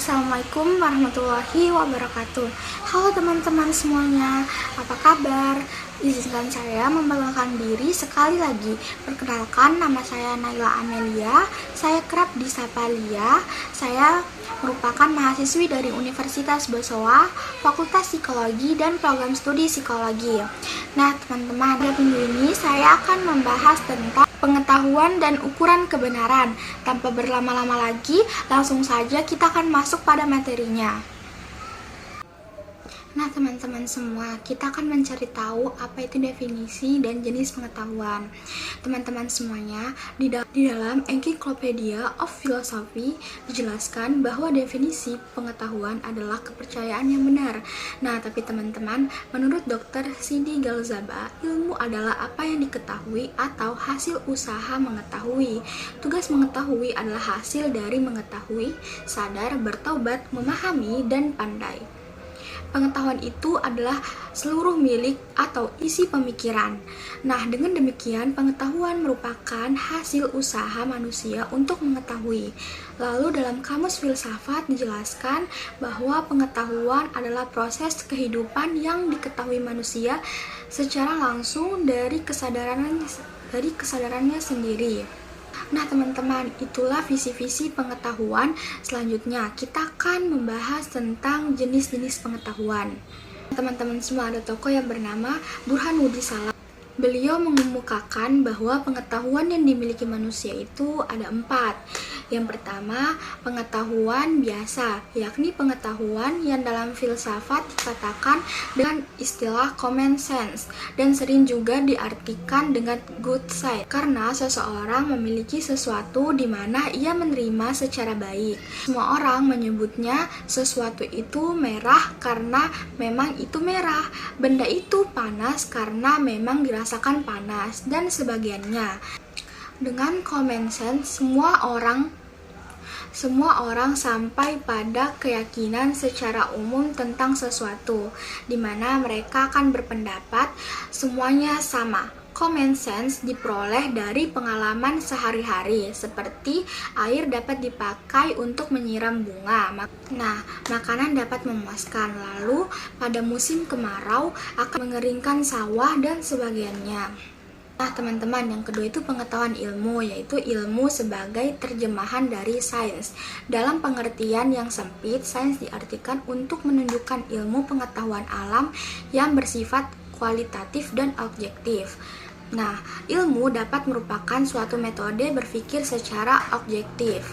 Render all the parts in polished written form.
Assalamualaikum warahmatullahi wabarakatuh. Halo teman-teman semuanya, apa kabar? Izinkan saya memperkenalkan diri sekali lagi. Perkenalkan, nama saya Naila Amelia. Saya kerap disapa Lia. Saya merupakan mahasiswi dari Universitas Bosowa, Fakultas Psikologi dan Program Studi Psikologi. Nah teman-teman, pada minggu ini saya akan membahas tentang pengetahuan dan ukuran kebenaran. Tanpa berlama-lama lagi, langsung saja kita akan masuk pada materinya. Nah teman-teman semua, kita akan mencari tahu apa itu definisi dan jenis pengetahuan. Teman-teman semuanya, di dalam Encyclopedia of Philosophy dijelaskan bahwa definisi pengetahuan adalah kepercayaan yang benar. Nah tapi teman-teman, menurut Dr. Sidi Galzaba, ilmu adalah apa yang diketahui atau hasil usaha mengetahui. Tugas mengetahui adalah hasil dari mengetahui, sadar, bertaubat, memahami, dan pandai. Pengetahuan itu adalah seluruh milik atau isi pemikiran. Nah, dengan demikian pengetahuan merupakan hasil usaha manusia untuk mengetahui. Lalu dalam kamus filsafat dijelaskan bahwa pengetahuan adalah proses kehidupan yang diketahui manusia secara langsung dari kesadarannya sendiri. Nah teman-teman, itulah visi-visi pengetahuan. Selanjutnya kita akan membahas tentang jenis-jenis pengetahuan. Teman-teman semua, ada tokoh yang bernama Burhanuddin Salam. Beliau mengemukakan bahwa pengetahuan yang dimiliki manusia itu ada 4. Yang pertama, pengetahuan biasa, yakni pengetahuan yang dalam filsafat dikatakan dengan istilah common sense dan sering juga diartikan dengan good sight, karena seseorang memiliki sesuatu di mana ia menerima secara baik. Semua orang menyebutnya sesuatu itu merah karena memang itu merah, benda itu panas karena memang dirasakan panas, dan sebagiannya. Dengan common sense, semua orang sampai pada keyakinan secara umum tentang sesuatu, di mana mereka akan berpendapat semuanya sama. Common sense diperoleh dari pengalaman sehari-hari, seperti air dapat dipakai untuk menyiram bunga. Nah, makanan dapat memuaskan, lalu pada musim kemarau akan mengeringkan sawah dan sebagainya. Nah teman-teman, yang kedua itu pengetahuan ilmu, yaitu ilmu sebagai terjemahan dari sains. Dalam pengertian yang sempit, sains diartikan untuk menunjukkan ilmu pengetahuan alam yang bersifat kualitatif dan objektif. Nah, ilmu dapat merupakan suatu metode berpikir secara objektif,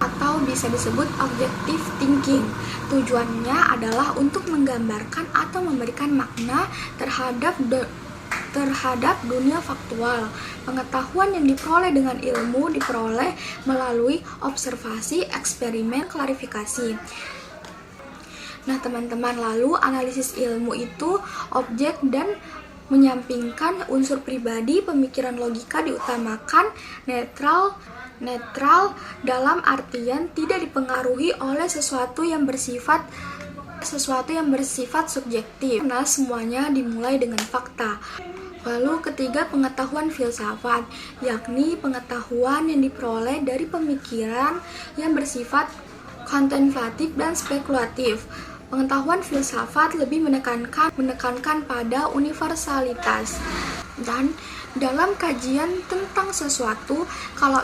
atau bisa disebut objective thinking. Tujuannya adalah untuk menggambarkan atau memberikan makna terhadap dunia faktual. Pengetahuan yang diperoleh dengan ilmu diperoleh melalui observasi, eksperimen, klarifikasi. Nah teman-teman, lalu analisis ilmu itu objek dan menyampingkan unsur pribadi, pemikiran logika diutamakan, netral dalam artian tidak dipengaruhi oleh sesuatu yang bersifat subjektif, karena semuanya dimulai dengan fakta. Lalu ketiga, pengetahuan filsafat, yakni pengetahuan yang diperoleh dari pemikiran yang bersifat kontemplatif dan spekulatif. Pengetahuan filsafat lebih menekankan pada universalitas, dan dalam kajian tentang sesuatu, kalau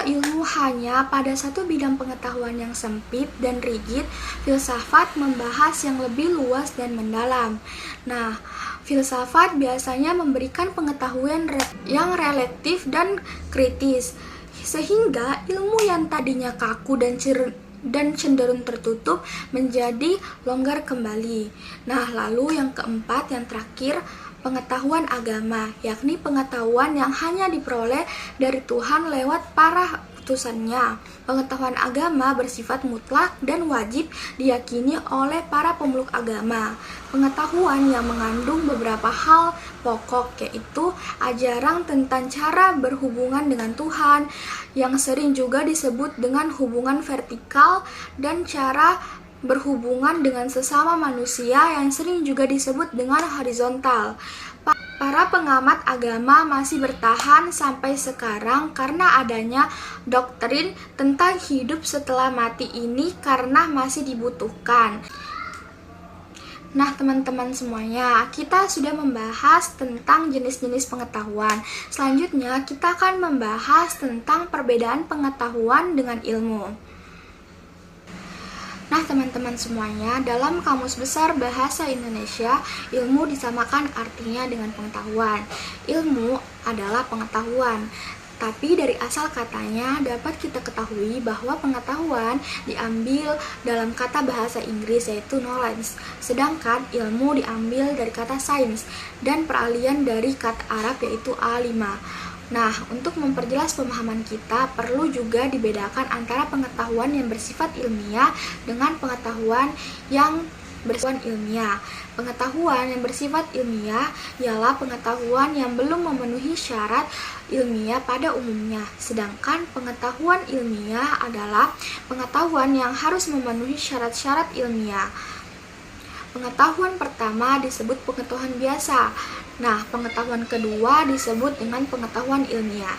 ilmu hanya pada satu bidang pengetahuan yang sempit dan rigid, filsafat membahas yang lebih luas dan mendalam. Nah, filsafat biasanya memberikan pengetahuan yang relatif dan kritis, sehingga ilmu yang tadinya kaku dan cenderung tertutup menjadi longgar kembali. Nah, lalu yang keempat, yang terakhir, pengetahuan agama, yakni pengetahuan yang hanya diperoleh dari Tuhan lewat para utusannya. Pengetahuan agama bersifat mutlak dan wajib diyakini oleh para pemeluk agama. Pengetahuan yang mengandung beberapa hal pokok, yaitu ajaran tentang cara berhubungan dengan Tuhan, yang sering juga disebut dengan hubungan vertikal, dan cara berhubungan dengan sesama manusia yang sering juga disebut dengan horizontal. Para pengamat agama masih bertahan sampai sekarang karena adanya doktrin tentang hidup setelah mati ini karena masih dibutuhkan. Nah, teman-teman semuanya, kita sudah membahas tentang jenis-jenis pengetahuan. Selanjutnya, kita akan membahas tentang perbedaan pengetahuan dengan ilmu. Nah, teman-teman semuanya, dalam Kamus Besar Bahasa Indonesia, ilmu disamakan artinya dengan pengetahuan. Ilmu adalah pengetahuan. Tapi dari asal katanya dapat kita ketahui bahwa pengetahuan diambil dalam kata bahasa Inggris yaitu knowledge, sedangkan ilmu diambil dari kata science dan peralihan dari kata Arab yaitu alima. Nah, untuk memperjelas pemahaman kita, perlu juga dibedakan antara pengetahuan yang bersifat ilmiah dengan pengetahuan yang bersifat ilmiah. Pengetahuan yang bersifat ilmiah ialah pengetahuan yang belum memenuhi syarat ilmiah pada umumnya, sedangkan pengetahuan ilmiah adalah pengetahuan yang harus memenuhi syarat-syarat ilmiah. Pengetahuan pertama disebut pengetahuan biasa. Nah, pengetahuan kedua disebut dengan pengetahuan ilmiah.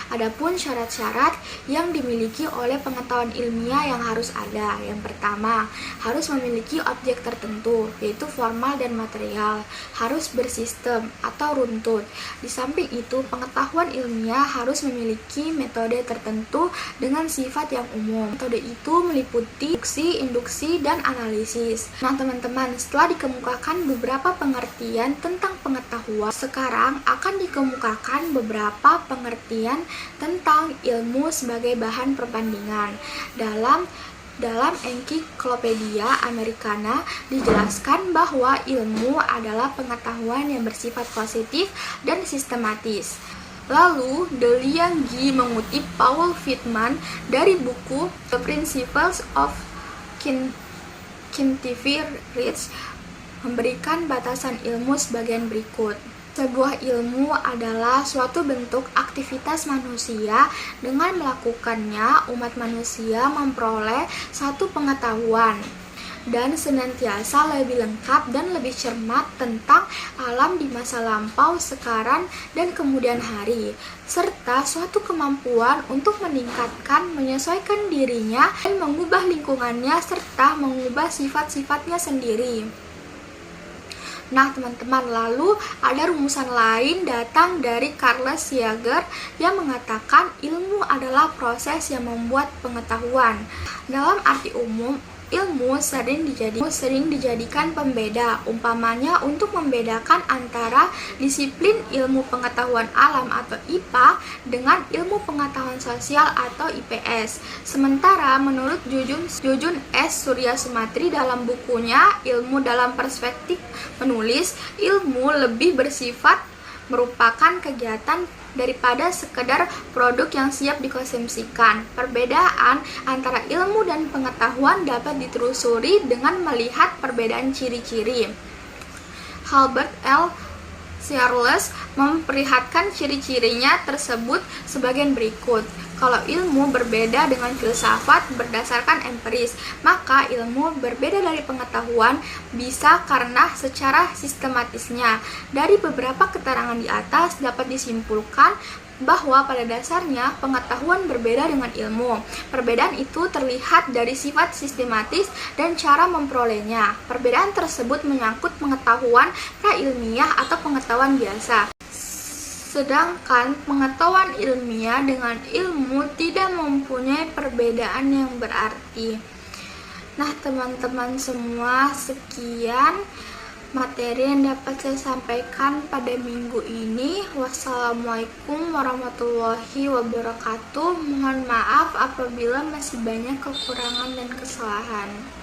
Adapun syarat-syarat yang dimiliki oleh pengetahuan ilmiah yang harus ada. Yang pertama, harus memiliki objek tertentu, yaitu formal dan material, harus bersistem atau runtut. Di samping itu, pengetahuan ilmiah harus memiliki metode tertentu dengan sifat yang umum. Metode itu meliputi deduksi, induksi, dan analisis. Nah, teman-teman, setelah dikemukakan beberapa pengertian tentang pengetahuan, sekarang akan dikemukakan beberapa pengertian tentang ilmu sebagai bahan perbandingan. Dalam Encyclopedia Americana dijelaskan bahwa ilmu adalah pengetahuan yang bersifat positif dan sistematis. Lalu, De Liang Ji mengutip Paul Whitman dari buku The Principles of Scientific Research memberikan batasan ilmu sebagian berikut. Sebuah ilmu adalah suatu bentuk aktivitas manusia. Dengan melakukannya, umat manusia memperoleh satu pengetahuan dan senantiasa lebih lengkap dan lebih cermat tentang alam di masa lampau, sekarang, dan kemudian hari, serta suatu kemampuan untuk meningkatkan, menyesuaikan dirinya, dan mengubah lingkungannya, serta mengubah sifat-sifatnya sendiri. Nah, teman-teman, lalu ada rumusan lain datang dari Carl Sagan yang mengatakan ilmu adalah proses yang membuat pengetahuan. Dalam arti umum, ilmu sering dijadikan pembeda, umpamanya untuk membedakan antara disiplin ilmu pengetahuan alam atau IPA dengan ilmu pengetahuan sosial atau IPS. Sementara menurut Jujun S. Surya Sumatri dalam bukunya Ilmu dalam Perspektif menulis, ilmu lebih bersifat merupakan kegiatan daripada sekedar produk yang siap dikonsumsikan. Perbedaan antara ilmu dan pengetahuan dapat ditelusuri dengan melihat perbedaan ciri-ciri. Albert L. Searles memperlihatkan ciri-cirinya tersebut sebagian berikut. Kalau ilmu berbeda dengan filsafat berdasarkan empiris, maka ilmu berbeda dari pengetahuan bisa karena secara sistematisnya. Dari beberapa keterangan di atas dapat disimpulkan bahwa pada dasarnya pengetahuan berbeda dengan ilmu. Perbedaan itu terlihat dari sifat sistematis dan cara memperolehnya. Perbedaan tersebut menyangkut pengetahuan prailmiah atau pengetahuan biasa. Sedangkan pengetahuan ilmiah dengan ilmu tidak mempunyai perbedaan yang berarti. Nah, teman-teman semua, sekian materi yang dapat saya sampaikan pada minggu ini. Wassalamualaikum warahmatullahi wabarakatuh. Mohon maaf apabila masih banyak kekurangan dan kesalahan.